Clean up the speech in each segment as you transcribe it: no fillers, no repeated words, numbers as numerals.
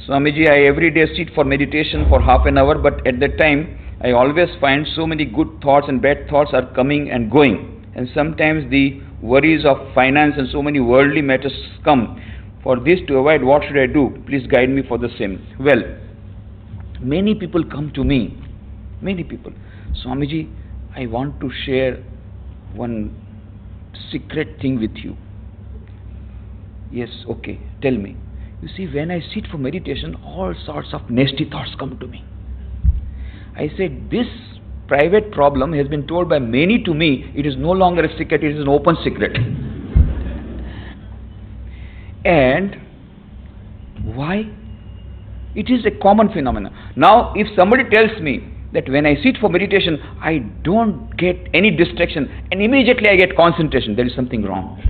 Swamiji, I every day sit for meditation for half an hour, but at that time, I always find so many good thoughts and bad thoughts are coming and going. And sometimes the worries of finance and so many worldly matters come. For this to avoid, what should I do? Please guide me for the same. Well, many people come to me. Many people. Swamiji, I want to share one secret thing with you. Yes, okay, tell me. You see, when I sit for meditation, all sorts of nasty thoughts come to me. I said, this private problem has been told by many to me. It is no longer a secret, it is an open secret. And why? It is a common phenomenon. Now, if somebody tells me that when I sit for meditation, I don't get any distraction and immediately I get concentration, there is something wrong.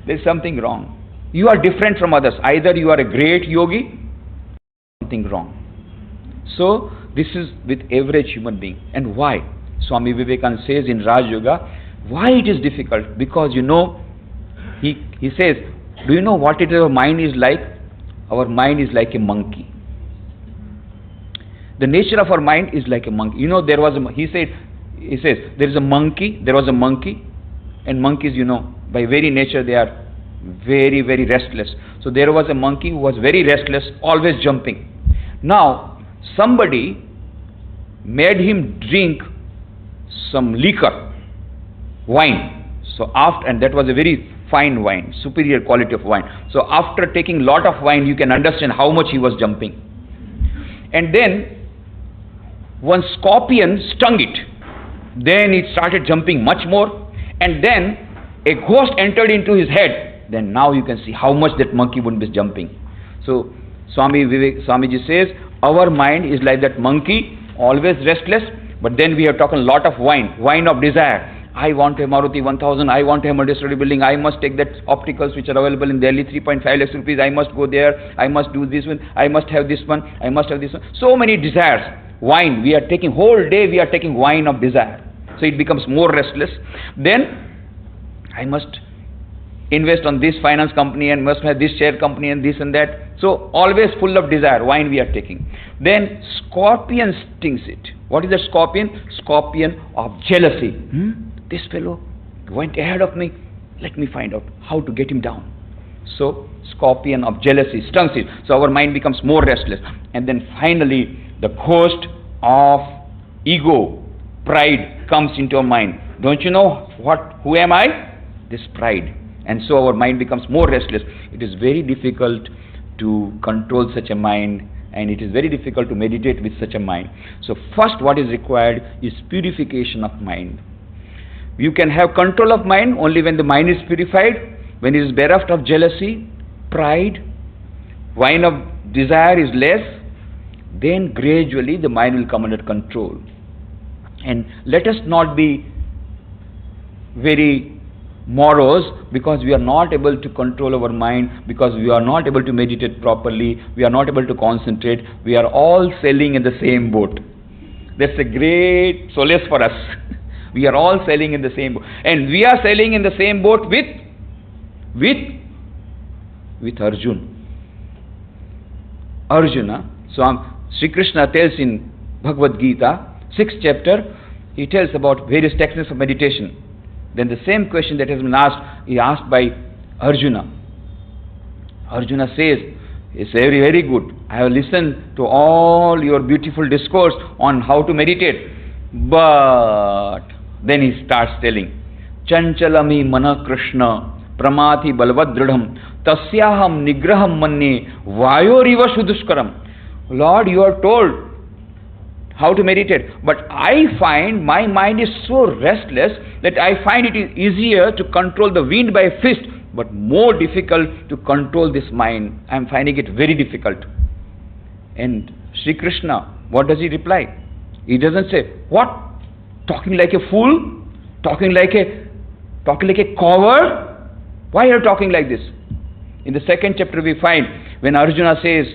There is something wrong. You are different from others. Either you are a great yogi, something wrong. So, this is with average human being. And why? Swami Vivekananda says in Raj Yoga, why it is difficult? Because you know, he says, do you know what it is our mind is like? Our mind is like a monkey. The nature of our mind is like a monkey. You know, he says, there is a monkey, there was a monkey, and monkeys, you know, by very nature they are very, very restless. So there was a monkey who was very restless, always jumping. Now, somebody made him drink some liquor, wine. So and that was a very fine wine, superior quality of wine. So after taking lot of wine, you can understand how much he was jumping. And then one scorpion stung it. Then it started jumping much more. And then a ghost entered into his head. Then now you can see how much that monkey would be jumping. So Swamiji says, our mind is like that monkey, always restless, but then we have taken a lot of wine of desire. I want a Maruti 1000, I want a multi-story building, I must take that opticals which are available in Delhi, 3.5 lakhs rupees, I must go there, I must do this one, I must have this one, I must have this one. So many desires. Wine, we are taking, whole day we are taking wine of desire. So it becomes more restless. Then, I must invest on this finance company and must have this share company and this and that. So always full of desire, wine we are taking. Then scorpion stings it. What is a scorpion? Scorpion of jealousy. This fellow went ahead of me. Let me find out how to get him down. So scorpion of jealousy stings it. So our mind becomes more restless. And then finally the ghost of ego, pride comes into our mind. Don't you know who am I? This pride. And so our mind becomes more restless. It is very difficult to control such a mind, and it is very difficult to meditate with such a mind. So first what is required is purification of mind. You can have control of mind only when the mind is purified, when it is bereft of jealousy, pride, wine of desire is less, then gradually the mind will come under control. And let us not be very morose because we are not able to control our mind, because we are not able to meditate properly, we are not able to concentrate. We are all sailing in the same boat. That's a great solace for us. We are all sailing in the same boat, and we are sailing in the same boat with Arjuna. So Sri Krishna tells in Bhagavad Gita, 6th chapter, he tells about various techniques of meditation. Then the same question that has been asked, he asked by Arjuna. Arjuna says, it's very, very good. I have listened to all your beautiful discourse on how to meditate. But then he starts telling, Chanchalami mana Krishna pramati balvadridham tasyaham nigraham manne vayoriva shuduskaram. Lord, you are told how to meditate, but I find my mind is so restless that I find it is easier to control the wind by a fist, but more difficult to control this mind. I am finding it very difficult. And Sri Krishna, what does he reply? He doesn't say, what? Talking like a fool? Talking like a coward? Why are you talking like this? In the 2nd chapter we find when Arjuna says,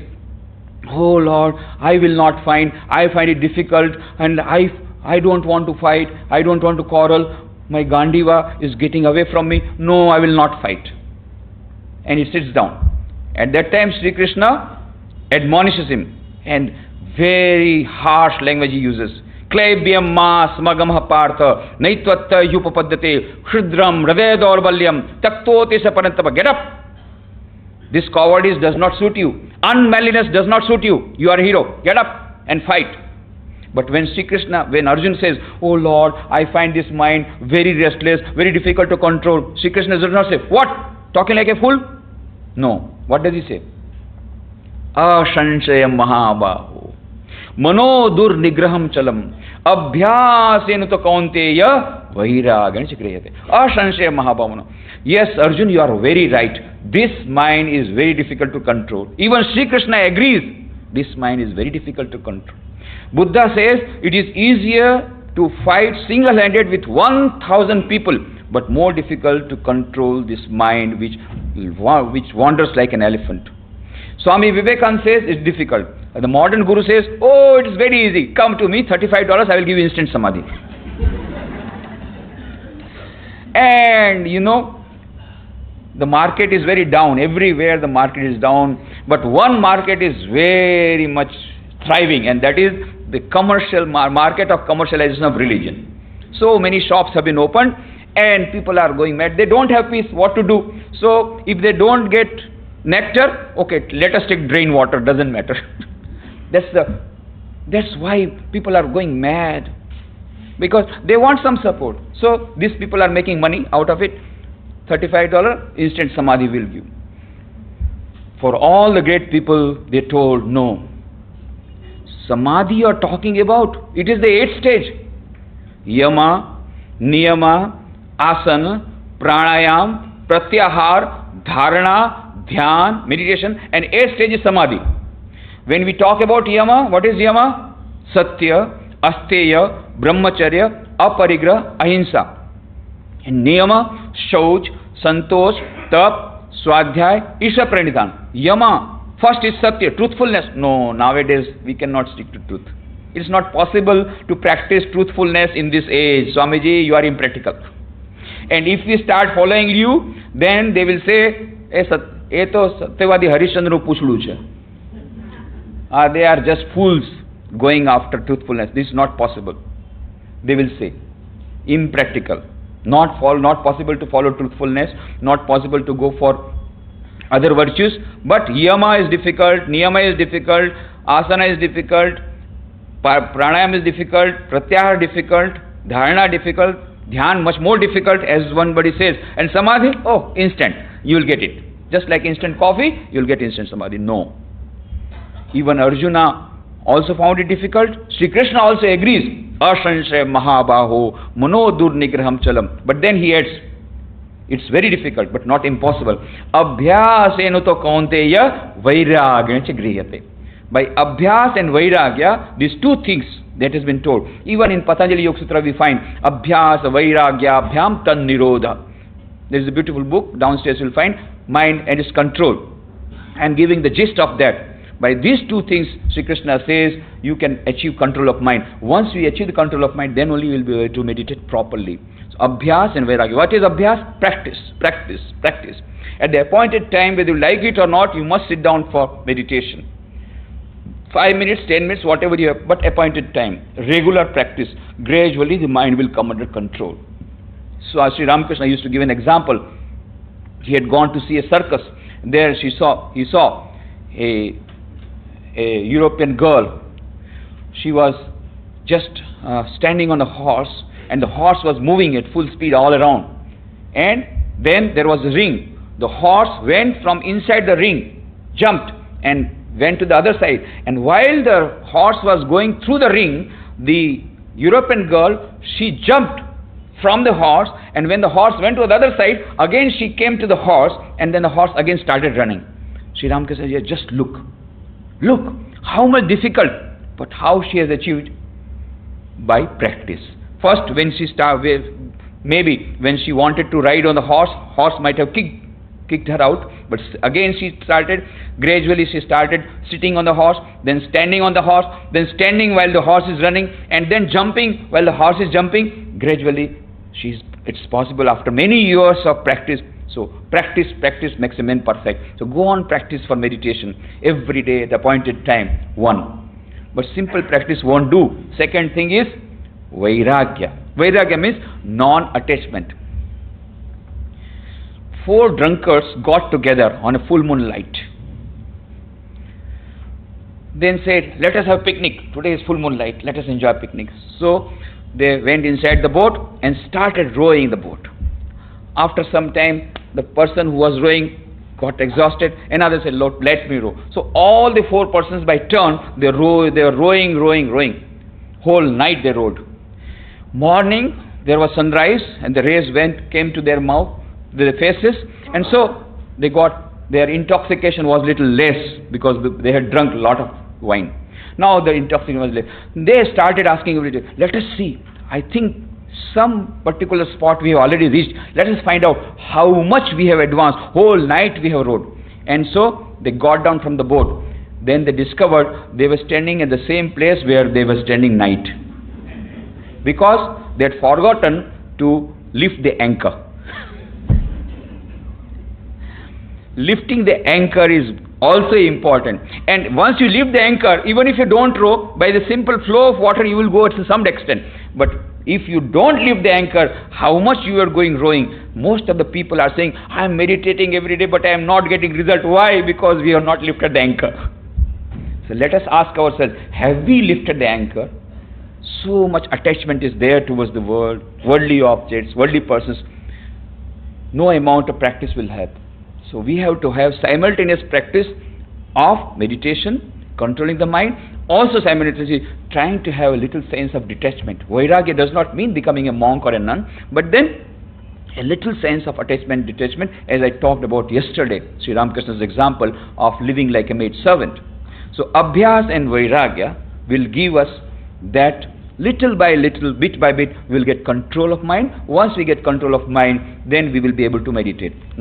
oh Lord, I will not find, I find it difficult, and I don't want to fight, I don't want to quarrel, my Gandiva is getting away from me, no, I will not fight. And he sits down. At that time Sri Krishna admonishes him, and very harsh language he uses. Klebyam ma smagam partha naitvatta yupapaddate shrudram hridaya daurbalyam taktoti saparantapa. Get up! This cowardice does not suit you. Unmanliness does not suit you. You are a hero. Get up and fight. But when when Arjuna says, "Oh Lord, I find this mind very restless, very difficult to control," Sri Krishna does not say, "What? Talking like a fool?" No. What does he say? Ashanshayam mahabaho mano durnigraham chalam abhyasena to kaunteya vairagyan chikriyate. Ashanshayam mahabaho. Yes, Arjuna, you are very right. This mind is very difficult to control. Even Sri Krishna agrees. This mind is very difficult to control. Buddha says it is easier to fight single-handed with 1,000 people, but more difficult to control this mind which wanders like an elephant. Swami Vivekananda says it's difficult. The modern guru says, "Oh, it is very easy. Come to me, $35, I will give you instant samadhi." And the market is very down. Everywhere the market is down. But one market is very much thriving, and that is the commercial market of commercialization of religion. So many shops have been opened, and people are going mad. They don't have peace. What to do? So if they don't get nectar, okay, let us take drain water. Doesn't matter. That's why people are going mad, because they want some support. So these people are making money out of it. $35 instant samadhi will give. For all the great people, they told, no. Samadhi you are talking about, it is the 8th stage. Yama, Niyama, Asana, Pranayam, Pratyahar, Dharana, Dhyan, meditation, and 8th stage is samadhi. When we talk about Yama, what is Yama? Satya, Asteya, Brahmacharya, Aparigraha, Ahimsa. And Niyama, Shauch, Santosh, Tap, Swadhyay, Isha Pranidhan. Yama, first is Satya, truthfulness. No, nowadays we cannot stick to truth. It is not possible to practice truthfulness in this age. Swamiji, you are impractical. And if we start following you, then they will say, "E to Satyavadi Harishchandra puchlu che." They are just fools going after truthfulness. This is not possible. They will say, impractical. Not possible to follow truthfulness, not possible to go for other virtues. But Yama is difficult, Niyama is difficult, Asana is difficult, Pranayam is difficult, Pratyahar difficult, Dharana difficult, Dhyan much more difficult, as one buddy says. And Samadhi, oh, instant, you will get it. Just like instant coffee, you will get instant Samadhi. No. Even Arjuna also found it difficult. Sri Krishna also agrees. Ashanshaya mahabaho manodur nigraham chalam. But then he adds, it's very difficult but not impossible. Abhyasena to kaunteya vairagya grihyate. By abhyas and vairagya, these two things that has been told. Even in Patanjali Yoga Sutra we find abhyas vairagya abhyam tan nirodha. There is a beautiful book downstairs, you will find Mind and its Control. I am giving the gist of that. By these two things, Sri Krishna says, you can achieve control of mind. Once we achieve the control of mind, then only we will be able to meditate properly. So, abhyas and vairagya. What is abhyas? Practice, practice, practice. At the appointed time, whether you like it or not, you must sit down for meditation. 5 minutes, 10 minutes, whatever you have, but appointed time. Regular practice. Gradually, the mind will come under control. So, Sri Ramakrishna used to give an example. He had gone to see a circus. There he saw a European girl. She was just standing on a horse, and the horse was moving at full speed all around. And then there was a ring. The horse went from inside the ring, jumped and went to the other side. And while the horse was going through the ring, the European girl, she jumped from the horse, and when the horse went to the other side, again she came to the horse, and then the horse again started running. Sri Ramakrishna said, yeah, just look. Look, how much difficult, but how she has achieved? By practice. First, when she started, maybe when she wanted to ride on the horse, horse might have kicked her out, but again she started, gradually she started sitting on the horse, then standing on the horse, then standing while the horse is running, and then jumping while the horse is jumping. Gradually, it's possible after many years of practice, So practice, practice makes a man perfect. So go on practice for meditation every day at the appointed time. One. But simple practice won't do. Second thing is Vairagya. Vairagya means non-attachment. 4 drunkards got together on a full moonlight. Then said, let us have picnic. Today is full moonlight. Let us enjoy picnic. So they went inside the boat and started rowing the boat. After some time, the person who was rowing got exhausted. Another said, Lord, let me row. So all the 4 persons by turn, they were rowing. Whole night they rowed. Morning, there was sunrise and the rays came to their mouth, their faces, and so their intoxication was little less because they had drunk a lot of wine. Now the intoxication was less. They started asking every day, let us see. I think some particular spot we have already reached. Let us find out how much we have advanced. Whole night we have rowed. And so they got down from the boat. Then they discovered they were standing at the same place where they were standing night, because they had forgotten to lift the anchor. Lifting the anchor is also important. And once you lift the anchor, even if you don't row, by the simple flow of water you will go to some extent. But if you don't lift the anchor, how much you are going rowing? Most of the people are saying, I am meditating every day but I am not getting result. Why? Because we have not lifted the anchor. So let us ask ourselves, have we lifted the anchor? So much attachment is there towards the world, worldly objects, worldly persons. No amount of practice will help. So we have to have simultaneous practice of meditation, controlling the mind, also simultaneously trying to have a little sense of detachment. Vairagya does not mean becoming a monk or a nun, but then a little sense of attachment, detachment, as I talked about yesterday, Sri Ramakrishna's example of living like a maid servant. So Abhyas and Vairagya will give us that little by little, bit by bit, we will get control of mind. Once we get control of mind, then we will be able to meditate.